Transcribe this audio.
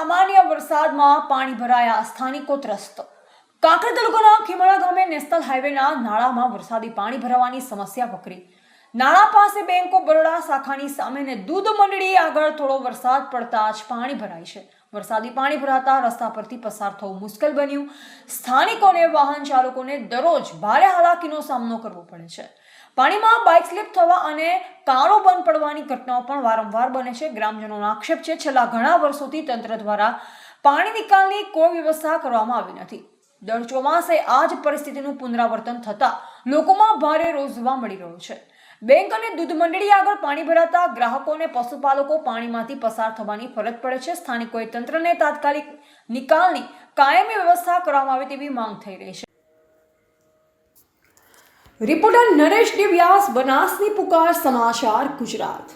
સામાન્ય વરસાદમાં પાણી ભરાયા, સ્થાનિકો ત્રસ્ત। કાંકરેજ તાલુકાના ખીમડા ગામે નેશનલ હાઈવેના નાળામાં વરસાદી પાણી ભરાવાની સમસ્યા વકરી। નાળા પાસે બેંક ઓફ બરોડા શાખાની સામે દૂધ મંડળી આગળ થોડો વરસાદ પડતા જ પાણી ભરાય છે। વરસાદી પાણી ભરાતા રસ્તા પરથી પસાર થવું મુશ્કેલ બન્યું। સ્થાનિકોને વાહન ચાલકોને દરરોજ ભારે હાલાકીનો સામનો કરવો પડે છે। પાણીમાં બાઇક સ્લીપ થવા અને કારો બંધ પડવાની ઘટનાઓ પણ વારંવાર બને છે। ગ્રામજનોનો આક્ષેપ છે, છેલ્લા ઘણા વર્ષોથી તંત્ર દ્વારા પાણી નિકાલની કોઈ વ્યવસ્થા કરવામાં આવી નથી। દર ચોમાસે આ જ પરિસ્થિતિનું પુનરાવર્તન થતા લોકોમાં ભારે રોષ જોવા મળી રહ્યો છે। બેંક અને દૂધ મંડળી આગળ પાણી ભરાતા ગ્રાહકો અને પશુપાલકો પાણીમાંથી પસાર થવાની ફરજ પડે છે। સ્થાનિકોએ તંત્રને તાત્કાલિક નિકાલની કાયમી વ્યવસ્થા કરવામાં આવે તેવી માંગ થઈ રહી છે। રિપોર્ટર નરેશ ડી વ્યાસ, બનાસની પુકાર, સમાચાર ગુજરાત।